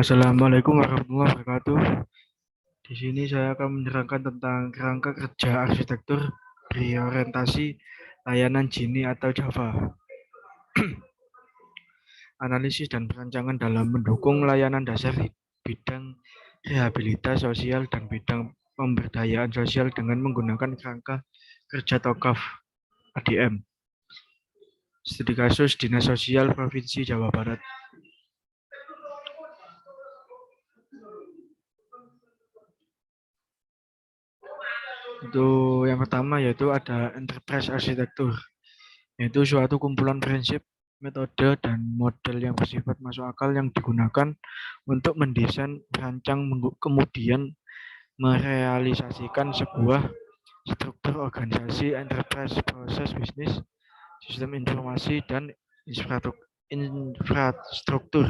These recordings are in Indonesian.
Assalamualaikum warahmatullahi wabarakatuh. Di sini saya akan menerangkan tentang kerangka kerja arsitektur berorientasi layanan Genie atau Java. Analisis dan perancangan dalam mendukung layanan dasar bidang rehabilitas sosial dan bidang pemberdayaan sosial dengan menggunakan kerangka kerja TOGAF ADM. Studi kasus Dinas Sosial Provinsi Jawa Barat. Untuk yang pertama yaitu ada enterprise arsitektur, yaitu suatu kumpulan prinsip, metode, dan model yang bersifat masuk akal yang digunakan untuk mendesain, merancang, kemudian merealisasikan sebuah struktur organisasi, enterprise, proses bisnis, sistem informasi, dan infrastruktur.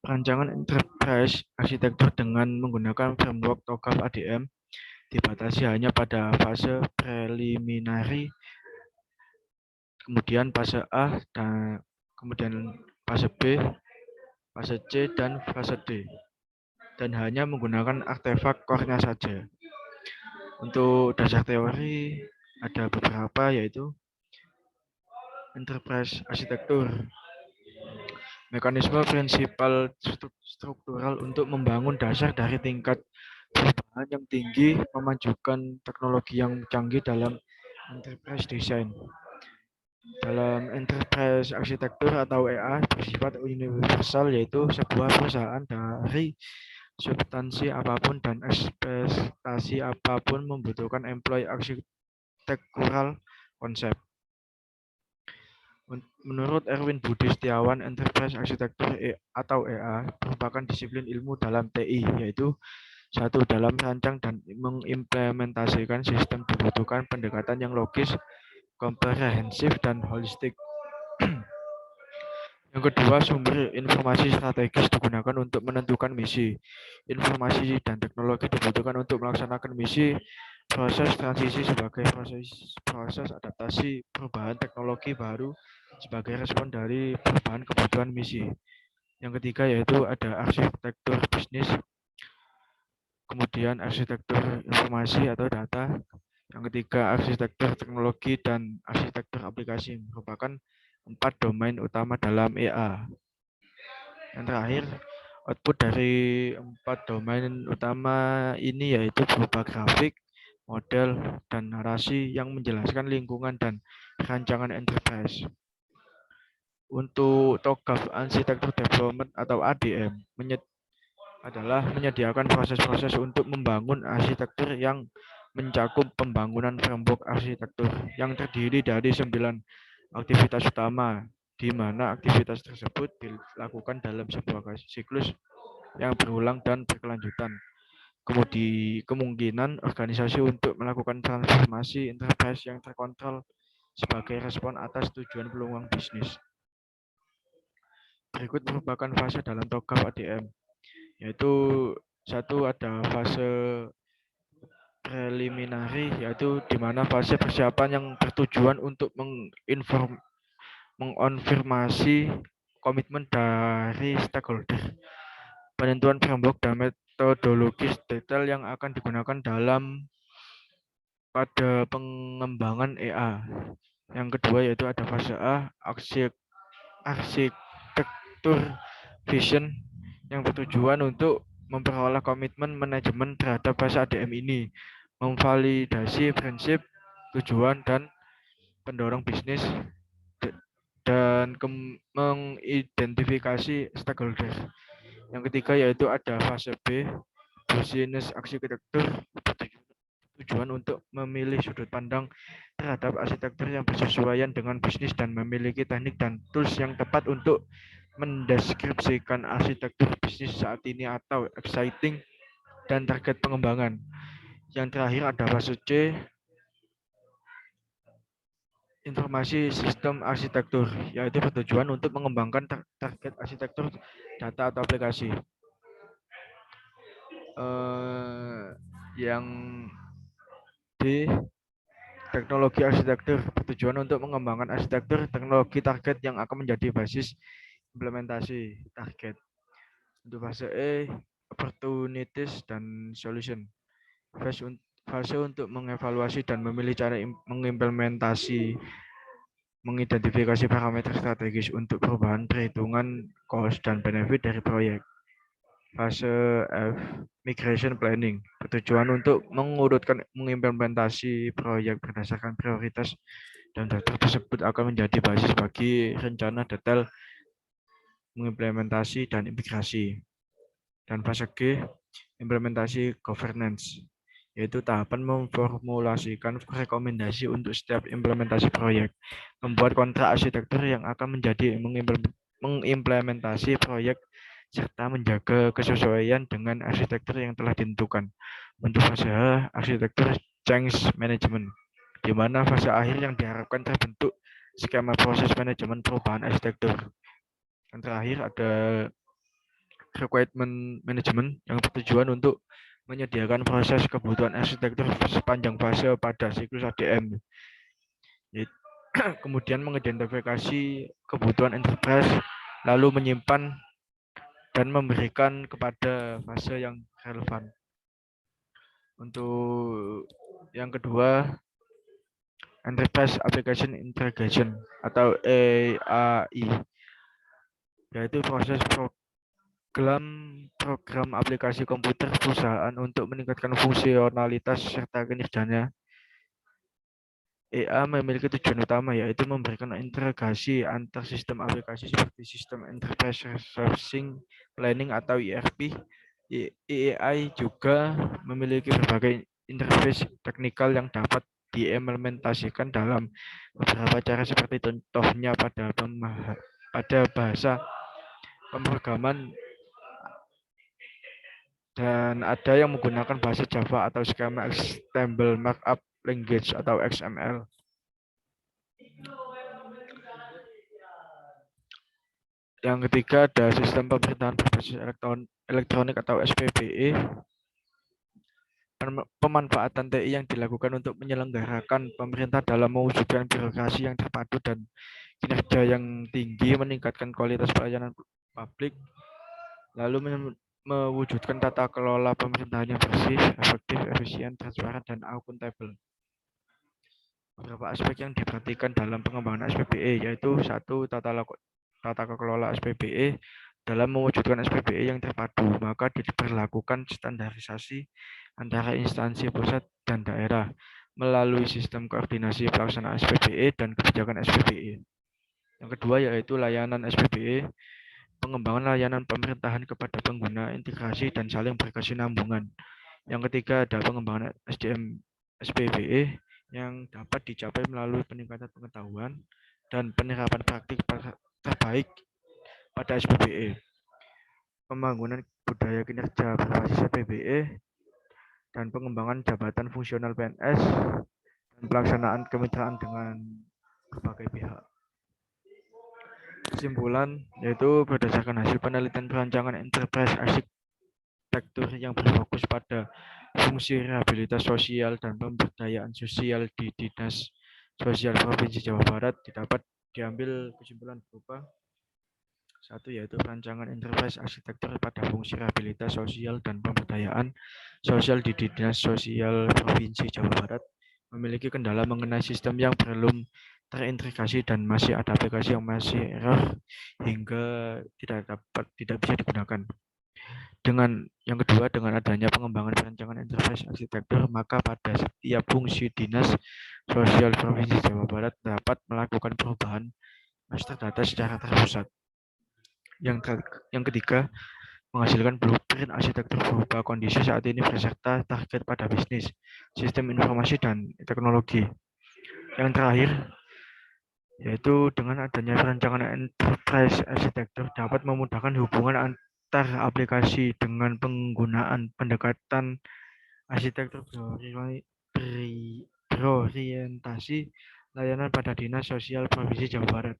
Perancangan enterprise arsitektur dengan menggunakan framework TOGAF ADM dibatasi hanya pada fase preliminary, kemudian fase A, dan kemudian fase B, fase C, dan fase D, dan hanya menggunakan artefak core-nya saja. Untuk dasar teori ada beberapa, yaitu enterprise arsitektur, mekanisme prinsipal struktural untuk membangun dasar dari tingkat perubahan yang tinggi, memajukan teknologi yang canggih dalam enterprise design. Dalam enterprise arsitektur atau EA bersifat universal, yaitu sebuah perusahaan dari substansi apapun dan ekspektasi apapun membutuhkan employee architectural konsep. Menurut Erwin Budi Setiawan, enterprise arsitektur atau EA merupakan disiplin ilmu dalam TI, yaitu satu, dalam merancang dan mengimplementasikan sistem dibutuhkan pendekatan yang logis, komprehensif, dan holistik. Yang kedua, sumber informasi strategis digunakan untuk menentukan misi. Informasi dan teknologi dibutuhkan untuk melaksanakan misi. Proses transisi sebagai proses adaptasi perubahan teknologi baru sebagai respon dari perubahan kebutuhan misi. Yang ketiga yaitu ada arsitektur bisnis, kemudian arsitektur informasi atau data. Yang ketiga arsitektur teknologi dan arsitektur aplikasi, merupakan 4 domain utama dalam EA. Yang terakhir, output dari 4 domain utama ini yaitu berupa grafik, model, dan narasi yang menjelaskan lingkungan dan rancangan enterprise. Untuk TOGAF Architecture Development atau ADM adalah menyediakan proses-proses untuk membangun arsitektur yang mencakup pembangunan framework arsitektur yang terdiri dari 9 aktivitas utama, di mana aktivitas tersebut dilakukan dalam sebuah siklus yang berulang dan berkelanjutan. Kemungkinan organisasi untuk melakukan transformasi enterprise yang terkontrol sebagai respon atas tujuan peluang bisnis. Berikut merupakan fase dalam TOGAF ADM, yaitu satu, ada fase preliminary, yaitu di mana fase persiapan yang bertujuan untuk mengonfirmasi komitmen dari stakeholder, penentuan framework dan metodologis detail yang akan digunakan pada pengembangan EA. Yang kedua yaitu ada fase A, arsitektur vision, yang bertujuan untuk memperoleh komitmen manajemen terhadap fase ADM ini, memvalidasi prinsip, tujuan, dan pendorong bisnis, dan mengidentifikasi stakeholder. Yang ketiga yaitu ada fase B, business arsitektur, tujuan untuk memilih sudut pandang terhadap arsitektur yang bersesuaian dengan bisnis dan memiliki teknik dan tools yang tepat untuk mendeskripsikan arsitektur bisnis saat ini atau exciting dan target pengembangan. Yang terakhir ada fase C, informasi sistem arsitektur, yaitu bertujuan untuk mengembangkan target arsitektur data atau aplikasi. Yang D teknologi arsitektur bertujuan untuk mengembangkan arsitektur teknologi target yang akan menjadi basis implementasi target. Untuk fase E, opportunities dan solution. Fase untuk mengevaluasi dan memilih cara mengimplementasi, mengidentifikasi parameter strategis untuk perubahan perhitungan cost dan benefit dari proyek. Fase F, migration planning, bertujuan untuk mengimplementasi proyek berdasarkan prioritas dan data tersebut akan menjadi basis bagi rencana detail mengimplementasi dan integrasi. Dan fase G, implementasi governance, yaitu tahapan memformulasikan rekomendasi untuk setiap implementasi proyek, membuat kontrak arsitektur yang akan menjadi mengimplementasi proyek, serta menjaga kesesuaian dengan arsitektur yang telah ditentukan. Untuk fase H, arsitektur change management, di mana fase akhir yang diharapkan terbentuk skema proses manajemen perubahan arsitektur. Yang terakhir ada requirement management yang bertujuan untuk menyediakan proses kebutuhan arsitektur sepanjang fase pada siklus ADM. Kemudian mengidentifikasi kebutuhan enterprise, lalu menyimpan dan memberikan kepada fase yang relevan. Untuk yang kedua, Enterprise Application Integration atau EAI, yaitu proses program aplikasi komputer perusahaan untuk meningkatkan fungsionalitas serta kinerjanya. EA memiliki tujuan utama, yaitu memberikan integrasi antar sistem aplikasi seperti sistem Enterprise Resourcing Planning atau ERP. EAI juga memiliki berbagai interface teknikal yang dapat diimplementasikan dalam beberapa cara, seperti contohnya pada bahasa pemrograman, dan ada yang menggunakan bahasa Java atau skema Extendable Markup Language atau XML. Yang ketiga ada sistem pemerintahan berbasis elektronik atau SPBE. Pemanfaatan TI yang dilakukan untuk menyelenggarakan pemerintah dalam mewujudkan birokrasi yang terpadu dan kinerja yang tinggi, meningkatkan kualitas pelayanan publik, lalu mewujudkan tata kelola pemerintahan yang bersih, efektif, efisien, transparan, dan akuntabel. Beberapa aspek yang diperhatikan dalam pengembangan SPBE yaitu satu, tata kelola SPBE. Dalam mewujudkan SPBE yang terpadu, maka diberlakukan standarisasi antara instansi pusat dan daerah melalui sistem koordinasi pelaksanaan SPBE dan kebijakan SPBE. Yang kedua yaitu layanan SPBE, pengembangan layanan pemerintahan kepada pengguna, integrasi dan saling berkesinambungan. Yang ketiga ada pengembangan SDM SPBE yang dapat dicapai melalui peningkatan pengetahuan dan penerapan praktik terbaik pada SPBE, pembangunan budaya kinerja berbasis SPBE, dan pengembangan jabatan fungsional PNS, dan pelaksanaan kemitraan dengan berbagai pihak. Kesimpulan yaitu berdasarkan hasil penelitian perancangan enterprise arsitektur yang berfokus pada fungsi rehabilitas sosial dan pemberdayaan sosial di Dinas Sosial Provinsi Jawa Barat, didapat diambil kesimpulan berupa satu, yaitu perancangan enterprise arsitektur pada fungsi rehabilitas sosial dan pemberdayaan sosial di Dinas Sosial Provinsi Jawa Barat memiliki kendala mengenai sistem yang belum terintegrasi dan masih ada aplikasi yang masih error hingga tidak bisa digunakan. Dengan yang kedua, dengan adanya pengembangan perancangan enterprise arsitektur, maka pada setiap fungsi Dinas Sosial Provinsi Jawa Barat dapat melakukan perubahan master data secara terpusat. Yang ketiga, menghasilkan blueprint arsitektur berupa kondisi saat ini beserta target pada bisnis, sistem informasi, dan teknologi. Yang terakhir, yaitu dengan adanya perancangan enterprise arsitektur dapat memudahkan hubungan antar aplikasi dengan penggunaan pendekatan arsitektur berorientasi layanan pada Dinas Sosial Provinsi Jawa Barat.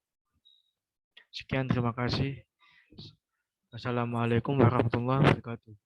Sekian, terima kasih. Assalamualaikum warahmatullahi wabarakatuh.